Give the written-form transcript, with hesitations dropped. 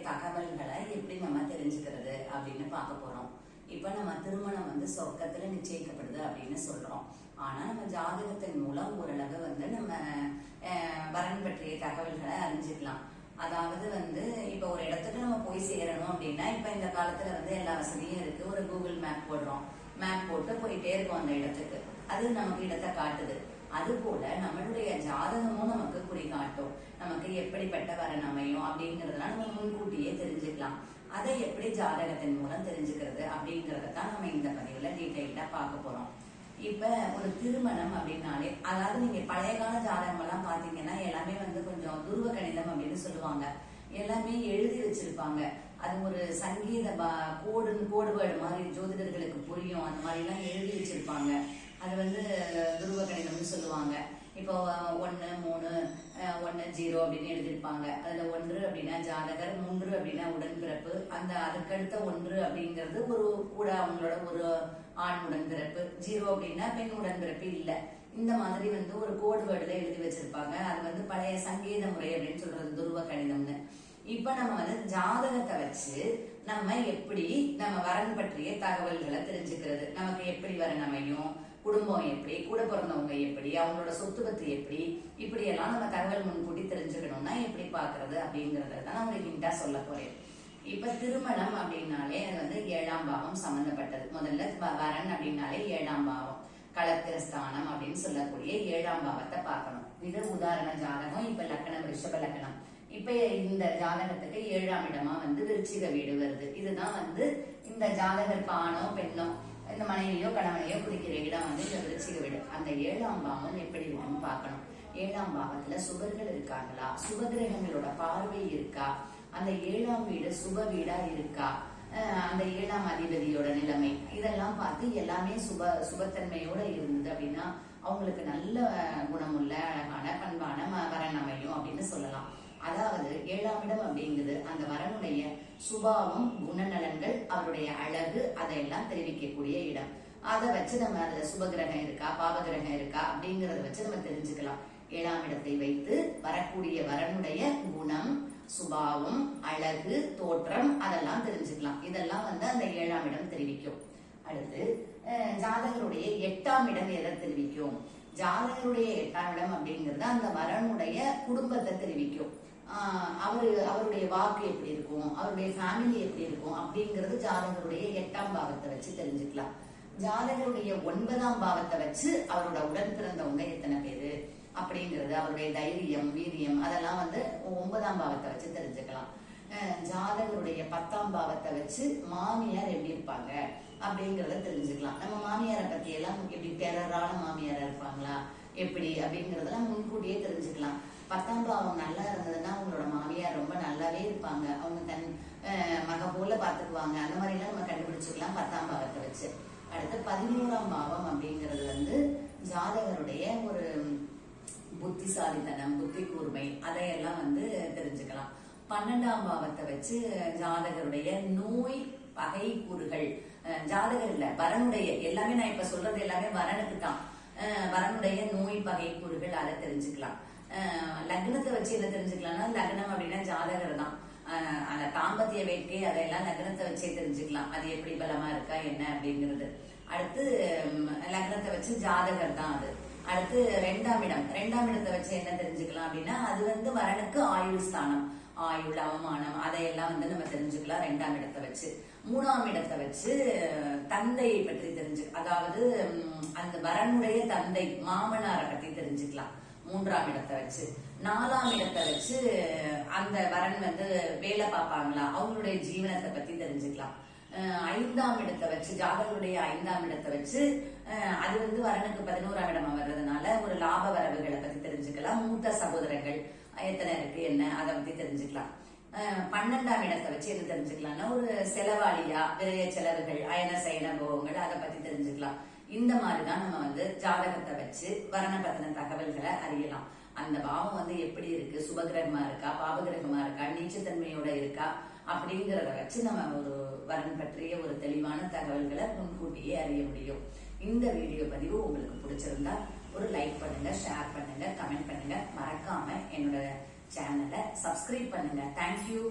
தகவல்களை எப்படி நம்ம தெரிஞ்சுக்கிறது அப்படின்னு பார்க்க போறோம். இப்ப நம்ம திருமணம் சொர்க்கத்துல நிச்சயிக்கப்படுது அப்படின்னு சொல்றோம். ஆனா நம்ம ஜாதகத்தின் மூலம் ஓரளவு நம்ம வரன் பற்றிய தகவல்களை அறிஞ்சுக்கலாம். அதாவது இப்ப ஒரு இடத்துக்கு நம்ம போய் சேரணும் அப்படின்னா இப்ப இந்த காலத்துல எல்லா வசதியும் இருக்கு. ஒரு கூகுள் மேப் போடுறோம், மேப் போட்டு போயிட்டே இருக்கோம் அந்த இடத்துக்கு. அது நமக்கு இடத்தை காட்டுது. அது போல நம்மளுடைய ஜாதகமும் நமக்கு குறிகாட்டும். நமக்கு எப்படிப்பட்ட வரன் அமையும் அப்படிங்கறதெல்லாம் நம்ம முன்கூட்டியே தெரிஞ்சுக்கலாம். அதை எப்படி ஜாதகத்தின் மூலம் தெரிஞ்சுக்கிறது அப்படிங்கறதான் நம்ம இந்த பதிவுல டீடைல்டா பார்க்க போறோம். இப்ப ஒரு திருமணம் அப்படின்னாலே, அதாவது நீங்க பழைய கால ஜாதகம் எல்லாம் பாத்தீங்கன்னா எல்லாமே கொஞ்சம் துருவ கணிதம் அப்படின்னு சொல்லுவாங்க. எல்லாமே எழுதி வச்சிருப்பாங்க. அது ஒரு சங்கீத கோடுவேடு மாதிரி ஜோதிடர்களுக்கு புரியும். அந்த மாதிரி எல்லாம் எழுதி வச்சிருப்பாங்க. அது துருவ கணிதம்னு சொல்லுவாங்க. இப்போ 1 3 1 0 அப்படின்னு எழுதியிருப்பாங்க. அதுல 1 அப்படின்னா ஜாதகர், 3 அப்படின்னா உடன்பிறப்பு, அந்த அதுக்கடுத்த 1 அப்படிங்கிறது கூட அவங்களோட ஒரு ஆண் உடன்பிறப்பு, 0 அப்படின்னா பெண் உடன்பிறப்பு இல்ல. இந்த மாதிரி ஒரு கோடு வேர்டுல எழுதி வச்சிருப்பாங்க. அது பழைய சங்கீத முறை அப்படின்னு சொல்றது துருவ கணிதம்னு. இப்ப நம்ம ஜாதகத்தை வச்சு நம்ம எப்படி நம்ம வரன் பற்றிய தகவல்களை தெரிஞ்சுக்கிறது, நமக்கு எப்படி வரன் அமையும், குடும்பம் எப்படி, கூட பிறந்தவங்க எப்படி, அவங்களோட சொத்து பத்தி எப்படி, இப்படி எல்லாம் நம்ம தகவல் முன்கூட்டி தெரிஞ்சுக்கணும்னா எப்படி பாக்குறது அப்படிங்கறத தான் உங்களுக்கு ஹிண்டா சொல்ல போறேன். இப்ப திருமணம் அப்படின்னாலே அது 7ஆம் பாவம் சம்பந்தப்பட்டது. முதல்ல வரன் அப்படின்னாலே 7ஆம் பாவம், களத்திர ஸ்தானம் அப்படின்னு சொல்லக்கூடிய 7ஆம் பாவத்தை பார்க்கணும். இது உதாரண ஜாதகம். இப்ப லக்கணம் ரிஷப லக்கணம். இப்ப இந்த ஜாதகத்துக்கு 7ஆம் இடமா விருச்சிக வீடு வருது. இதுதான் இந்த ஜாதகர் ஆணோ பெண்ணோ இந்த மனைவியோ கணவனையோ குறிக்கிற இடம் இந்த விருச்சிக வீடு. அந்த 7ஆம் பாவம் எப்படி இருக்குன்னு பார்க்கணும். 7ஆம் பாவத்துல சுபர்கள் இருக்காங்களா, சுபகிரகங்களோட பார்வை இருக்கா, அந்த 7ஆம் வீடு சுப வீடா இருக்கா, அந்த 7ஆம் அதிபதியோட நிலைமை, இதெல்லாம் பார்த்து எல்லாமே சுபத்தன்மையோட இருந்தது அப்படின்னா அவங்களுக்கு நல்ல குணமுள்ள அழகான பண்பான வரன் அமையும் அப்படின்னு சொல்லலாம். அதாவது 7ஆம் இடம் அப்படிங்கிறது அந்த வரனுடைய சுபாவம், குணநலன்கள், அவருடைய அழகு, அதையெல்லாம் தெரிவிக்கக்கூடிய இடம். அதை வச்சு நம்ம அதுல சுபகிரகம் இருக்கா பாவகிரகம் இருக்கா அப்படிங்கறத வச்சு நம்ம தெரிஞ்சுக்கலாம். 7ஆம் இடத்தை வைத்து வரக்கூடிய வரனுடைய குணம், சுபாவம், அழகு, தோற்றம் அதெல்லாம் தெரிஞ்சுக்கலாம். இதெல்லாம் அந்த 7ஆம் இடம் தெரிவிக்கும். அடுத்து ஜாதகருடைய 8ஆம் இடம் எதை தெரிவிக்கும்? ஜாதகருடைய 8ஆம் இடம் அப்படிங்கிறது அந்த வரனுடைய குடும்பத்தை தெரிவிக்கும். அவருடைய வாக்கு எப்படி இருக்கும், அவருடைய ஃபேமிலி எப்படி இருக்கும் அப்படிங்கிறது ஜாதகருடைய 8ஆம் பாவத்தை வச்சு தெரிஞ்சுக்கலாம். ஜாதகருடைய 9ஆம் பாவத்தை வச்சு அவரோட உடன் பிறந்தவங்க எத்தனை பேரு அப்படிங்கிறது, அவருடைய தைரியம், வீரியம் அதெல்லாம் 9ஆம் பாவத்தை வச்சு தெரிஞ்சுக்கலாம். ஜாதகருடைய 10ஆம் பாவத்தை வச்சு மாமியார் எப்படி இருப்பாங்க அப்படிங்கறத தெரிஞ்சுக்கலாம். நம்ம மாமியாரை பத்தி எல்லாம் எப்படி டெரரான மாமியாரா இருப்பாங்களா எப்படி அப்படிங்கறதெல்லாம் முன்கூட்டியே தெரிஞ்சுக்கலாம். 10ஆம் பாவம் நல்லா இருந்ததுன்னா உங்களோட மாமியார் ரொம்ப நல்லாவே இருப்பாங்க, அவங்க தன் மக போல பாத்துக்குவாங்க, அந்த மாதிரி எல்லாம் நம்ம கண்டுபிடிச்சுக்கலாம் 10ஆம் பாவத்தை வச்சு. அடுத்து 11ஆம் பாவம் அப்படிங்கிறது ஜாதகருடைய ஒரு புத்திசாலித்தனம், புத்தி கூர்மை, அதையெல்லாம் தெரிஞ்சுக்கலாம். 12ஆம் பாவத்தை வச்சு ஜாதகருடைய நோய், பகை கூறுகள், ஜாதகர் இல்ல வரனுடைய, எல்லாமே நான் இப்ப சொல்றது எல்லாமே வரனுக்கு தான். வரனுடைய நோய், பகை கூறுகள் அதை தெரிஞ்சுக்கலாம். லக்னத்தை வச்சு என்ன தெரிஞ்சுக்கலாம்னா, லக்னம் அப்படின்னா ஜாதகர் தான். அந்த தாம்பத்திய வேட்கை அதையெல்லாம் லக்னத்தை வச்சே தெரிஞ்சுக்கலாம். அது எப்படி பலமா இருக்கா என்ன அப்படிங்கிறது. அடுத்து லக்னத்தை வச்சு ஜாதகர் தான் அது. அடுத்து 2ஆம் இடம், 2ஆம் இடத்தை வச்சு என்ன தெரிஞ்சுக்கலாம் அப்படின்னா அது வரனுக்கு ஆயுள் ஸ்தானம், ஆயுள், அவமானம் அதையெல்லாம் நம்ம தெரிஞ்சுக்கலாம் 2ஆம் இடத்தை வச்சு. 3ஆம் இடத்தை வச்சு தந்தையை பற்றி அதாவது அந்த வரனுடைய தந்தை மாமனாரை பத்தி தெரிஞ்சுக்கலாம் 3ஆம் இடத்தை வச்சு. 4ஆம் இடத்தை வச்சு அந்த வரன் வேலை பார்ப்பாங்களா, அவங்களுடைய ஜீவனத்தை பத்தி தெரிஞ்சுக்கலாம். 5ஆம் இடத்தை வச்சு ஜாதகருடைய 5ஆம் இடத்தை வச்சு அது வரனுக்கு 11ஆம் இடமா வர்றதுனால ஒரு லாப வரவுகளை பத்தி தெரிஞ்சுக்கலாம். மூத்த சகோதரங்கள் எத்தனை இருக்கு என்ன அதை பத்தி தெரிஞ்சுக்கலாம். 12ஆம் இடத்தை வச்சு என்ன தெரிஞ்சுக்கலாம்னா ஒரு செலவாளியா, விரைய செலவுகள், அயன சயன போகங்கள் அதை பத்தி தெரிஞ்சுக்கலாம். இந்த மாதிரிதான் நம்ம ஜாதகத்தை வச்சு வரண பத்தின தகவல்களை அறியலாம். அந்த பாவம் எப்படி இருக்கு, சுபகிரகமா இருக்கா பாவகிரகமா இருக்கா, நீச்சத்தன்மையோட இருக்கா அப்படிங்கறத வச்சு நம்ம ஒரு வரன் பற்றிய ஒரு தெளிவான தகவல்களை முன்கூட்டியே அறிய முடியும். இந்த வீடியோ பதிவு உங்களுக்கு பிடிச்சிருந்தா ஒரு லைக் பண்ணுங்க, ஷேர் பண்ணுங்க, கமெண்ட் பண்ணுங்க. மறக்காம என்னோட சேனலை சப்ஸ்கிரைப் பண்ணுங்க. தேங்க்யூ.